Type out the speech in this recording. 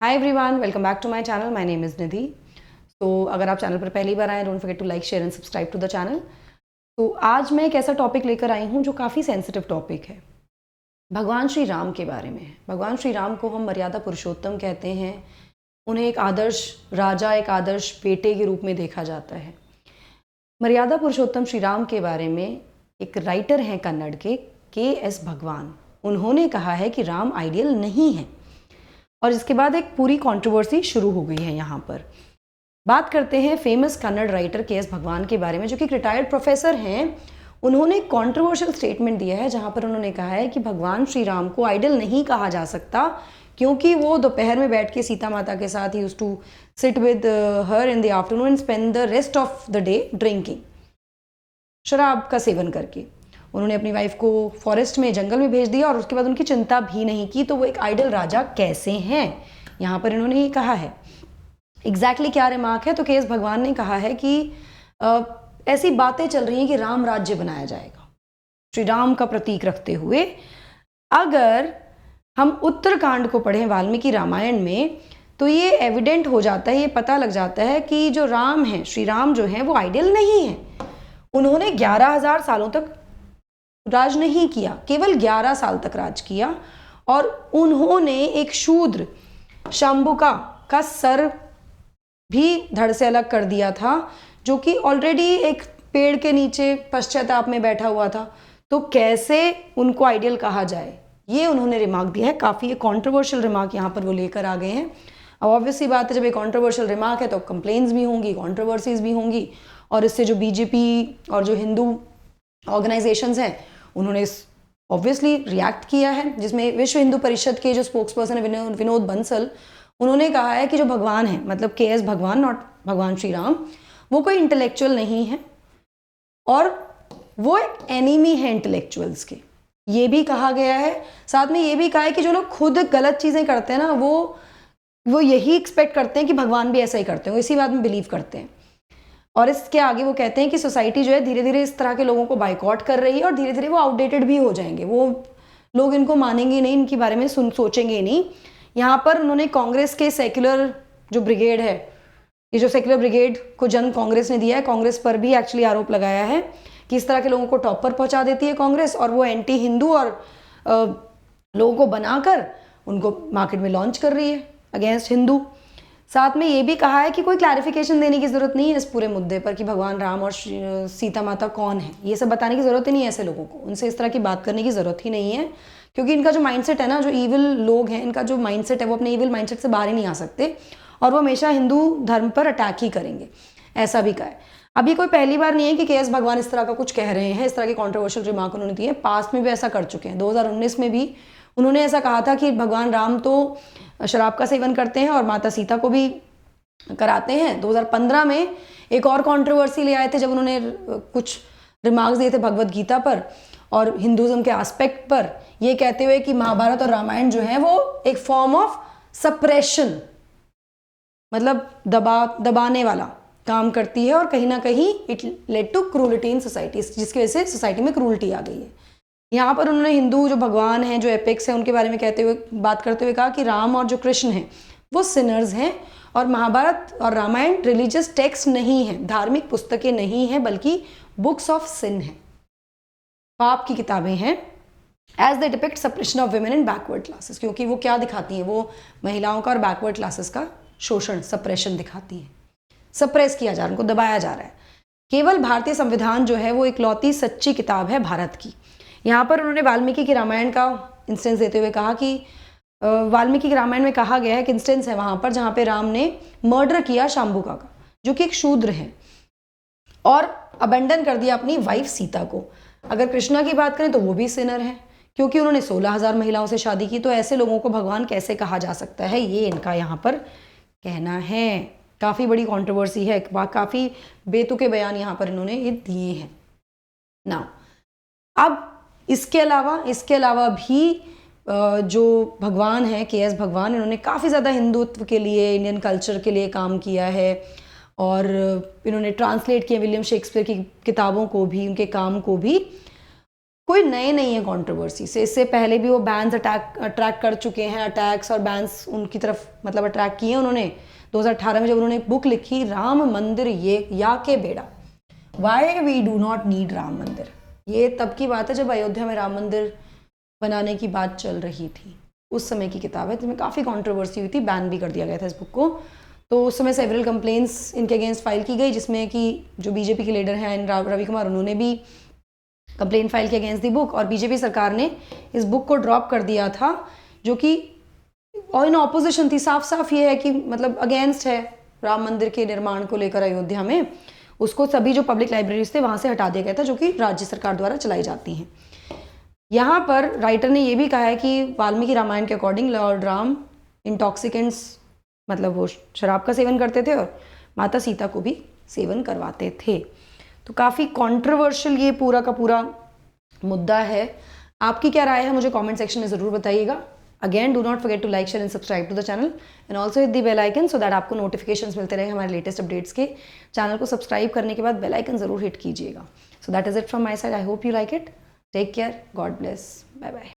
Hi everyone, welcome back to my channel. My name is Nidhi. तो अगर आप channel पर पहली बार आए, don't forget to like, share and subscribe to the channel. तो आज मैं एक ऐसा टॉपिक लेकर आई हूँ जो काफ़ी सेंसिटिव टॉपिक है। भगवान श्री राम के बारे में। भगवान श्री राम को हम मर्यादा पुरुषोत्तम कहते हैं। उन्हें एक आदर्श राजा, एक आदर्श बेटे के रूप में देखा जाता है। मर्यादा पुरुषोत्तम श्री राम के बारे में एक राइटर हैं कन्नड़ के एस भगवान। उन्होंने कहा है कि राम आइडियल नहीं है, और इसके बाद एक पूरी कंट्रोवर्सी शुरू हो गई है। यहाँ पर बात करते हैं फेमस कन्नड़ राइटर के एस भगवान के बारे में, जो कि एक रिटायर्ड प्रोफेसर हैं। उन्होंने कंट्रोवर्शियल स्टेटमेंट दिया है जहाँ पर उन्होंने कहा है कि भगवान श्री राम को आइडल नहीं कहा जा सकता, क्योंकि वो दोपहर में बैठ के सीता माता के साथ ही used to sit with her in the afternoon and spend the rest of the day drinking, शराब का सेवन करके। उन्होंने अपनी वाइफ को फॉरेस्ट में, जंगल में भेज दिया और उसके बाद उनकी चिंता भी नहीं की। तो वो एक आइडल राजा कैसे हैं, यहाँ पर इन्होंने ये कहा है। एग्जैक्टली क्या रिमार्क है, तो के एस भगवान ने कहा है कि ऐसी बातें चल रही हैं कि राम राज्य बनाया जाएगा श्री राम का प्रतीक रखते हुए। अगर हम उत्तरकांड को पढ़ें वाल्मीकि रामायण में, तो ये एविडेंट हो जाता है, ये पता लग जाता है कि जो राम है, श्री राम जो है, वो आइडियल नहीं है। उन्होंने 11,000 सालों तक राज नहीं किया, केवल 11 साल तक राज किया, और उन्होंने एक शूद्र शंभुका का सर भी धड़ से अलग कर दिया था, जो कि ऑलरेडी एक पेड़ के नीचे पश्चाताप में बैठा हुआ था। तो कैसे उनको आइडियल कहा जाए, ये उन्होंने रिमार्क दिया है। काफ़ी एक कॉन्ट्रोवर्शियल रिमार्क यहाँ पर वो लेकर आ गए हैं। अब ऑब्वियसली बात है, जब एक कॉन्ट्रोवर्शियल रिमार्क है तो कंप्लेंट्स भी होंगी, कॉन्ट्रोवर्सीज भी होंगी, और इससे जो बीजेपी और जो हिंदू ऑर्गेनाइजेशंस हैं उन्होंने ऑब्वियसली रिएक्ट किया है, जिसमें विश्व हिंदू परिषद के जो स्पोक्स पर्सन है विनोद बंसल, उन्होंने कहा है कि जो भगवान है, मतलब के एस भगवान, नॉट भगवान श्री राम, वो कोई इंटेलेक्चुअल नहीं है और वो एनिमी है इंटेलेक्चुअल्स के, ये भी कहा गया है। साथ में ये भी कहा है कि जो लोग खुद गलत चीज़ें करते हैं ना, वो यही एक्सपेक्ट करते हैं कि भगवान भी ऐसा ही करते हैं, वो इसी बात में बिलीव करते हैं। और इसके आगे वो कहते हैं कि सोसाइटी जो है धीरे धीरे इस तरह के लोगों को बाइकआउट कर रही है, और धीरे धीरे वो आउटडेटेड भी हो जाएंगे, वो लोग इनको मानेंगे नहीं, इनके बारे में सोचेंगे नहीं। यहाँ पर उन्होंने कांग्रेस के सेक्युलर जो ब्रिगेड है, ये जो सेक्युलर ब्रिगेड को जन कांग्रेस ने दिया है, कांग्रेस पर भी एक्चुअली आरोप लगाया है कि इस तरह के लोगों को टॉप पर पहुँचा देती है कांग्रेस, और वो एंटी हिंदू और लोगों को बनाकर उनको मार्केट में लॉन्च कर रही है अगेंस्ट हिंदू। साथ में ये भी कहा है कि कोई क्लैरिफिकेशन देने की ज़रूरत नहीं है इस पूरे मुद्दे पर कि भगवान राम और सीता माता कौन है, ये सब बताने की ज़रूरत ही नहीं है ऐसे लोगों को, उनसे इस तरह की बात करने की ज़रूरत ही नहीं है, क्योंकि इनका जो माइंडसेट है ना, जो ईविल लोग हैं, इनका जो माइंडसेट है वो अपने ईविल माइंडसेट से बाहर ही नहीं आ सकते, और वो हमेशा हिंदू धर्म पर अटैक ही करेंगे, ऐसा भी कहा है। अब ये कोई पहली बार नहीं है कि के एस भगवान इस तरह का कुछ कह रहे हैं, इस तरह के कॉन्ट्रोवर्शियल रिमार्क उन्होंने दिए, पास्ट में भी ऐसा कर चुके हैं। 2019 में भी उन्होंने ऐसा कहा था कि भगवान राम तो शराब का सेवन करते हैं और माता सीता को भी कराते हैं। 2015 में एक और कंट्रोवर्सी ले आए थे, जब उन्होंने कुछ रिमार्क्स दिए थे भगवत गीता पर और हिंदुज़म के एस्पेक्ट पर, ये कहते हुए कि महाभारत और रामायण जो है वो एक फॉर्म ऑफ सप्रेशन, मतलब दबाने वाला काम करती है, और कहीं ना कहीं it led to cruelty in society, जिसकी वजह से सोसाइटी में क्रूलिटी आ गई है। यहाँ पर उन्होंने हिंदू जो भगवान हैं, जो एपिक्स हैं, उनके बारे में बात करते हुए कहा कि राम और जो कृष्ण हैं वो सिनर्स हैं, और महाभारत और रामायण रिलीजियस टेक्स्ट नहीं है, धार्मिक पुस्तकें नहीं हैं, बल्कि बुक्स ऑफ सिन है, पाप की किताबें हैं। As they depict suppression of women in backward classes, क्योंकि वो क्या दिखाती हैं, वो महिलाओं का और बैकवर्ड क्लासेस का शोषण, सप्रेशन दिखाती हैं, सप्रेस किया जा रहा है, उनको दबाया जा रहा है। केवल भारतीय संविधान जो है वो इकलौती सच्ची किताब है भारत की। यहाँ पर उन्होंने वाल्मीकि की रामायण का इंस्टेंस देते हुए कहा कि वाल्मीकि के रामायण में कहा गया है, एक इंस्टेंस है वहाँ पर जहाँ पे राम ने मर्डर किया शंभुका का, जो कि एक शूद्र है, और अबेंडन कर दिया अपनी वाइफ सीता को। अगर कृष्णा की बात करें तो वो भी सिनर है, क्योंकि उन्होंने 16,000 महिलाओं से शादी की। तो ऐसे लोगों को भगवान कैसे कहा जा सकता है, ये इनका यहाँ पर कहना है। काफ़ी बड़ी कंट्रोवर्सी है, काफ़ी बेतुके बयान यहाँ पर इन्होंने ये दिए हैं ना। अब इसके अलावा भी जो भगवान है के एस भगवान, इन्होंने काफ़ी ज़्यादा हिंदुत्व के लिए, इंडियन कल्चर के लिए काम किया है, और इन्होंने ट्रांसलेट किया विलियम शेक्सपियर की किताबों को भी, उनके काम को भी। कोई नए नहीं है कंट्रोवर्सी से, इससे पहले भी वो बैंस अट्रैक्ट कर चुके हैं, अटैक्स और बैंस उनकी तरफ मतलब अट्रैक्ट किए उन्होंने। 2018 में जब उन्होंने बुक लिखी राम मंदिर ये या के बेड़ा, why we do not need Ram Mandir, ये तब की बात है जब अयोध्या में राम मंदिर बनाने की बात चल रही थी, उस समय की किताब है, जिसमें काफ़ी कंट्रोवर्सी हुई थी, बैन भी कर दिया गया था इस बुक को। तो उस समय सेवरल कंप्लेंट्स इनके अगेंस्ट फाइल की गई, जिसमें कि जो बीजेपी के लीडर हैं रवि कुमार, उन्होंने भी कंप्लेंट फाइल की अगेंस्ट दी बुक, और बीजेपी सरकार ने इस बुक को ड्रॉप कर दिया था, जो कि और इन ऑपोजिशन थी। साफ साफ ये है कि मतलब अगेंस्ट है राम मंदिर के निर्माण को लेकर अयोध्या में। उसको सभी जो पब्लिक लाइब्रेरीज थे वहाँ से हटा दिया गया था, जो कि राज्य सरकार द्वारा चलाई जाती हैं। यहाँ पर राइटर ने ये भी कहा है कि वाल्मीकि रामायण के अकॉर्डिंग लॉर्ड राम इंटॉक्सिकेंट्स मतलब वो शराब का सेवन करते थे और माता सीता को भी सेवन करवाते थे। तो काफ़ी कंट्रोवर्शियल ये पूरा का पूरा मुद्दा है। आपकी क्या राय है मुझे कमेंट सेक्शन में ज़रूर बताइएगा। Again do not forget to like share and subscribe to the channel and also hit the bell icon so that आपको नोटिफिकेशंस मिलते रहे हमारे लेटेस्ट अपडेट्स के। चैनल को सब्सक्राइब करने के बाद बेल आइकन ज़रूर हिट कीजिएगा। So that is it from my side. I hope you like it. Take care, God bless, bye bye.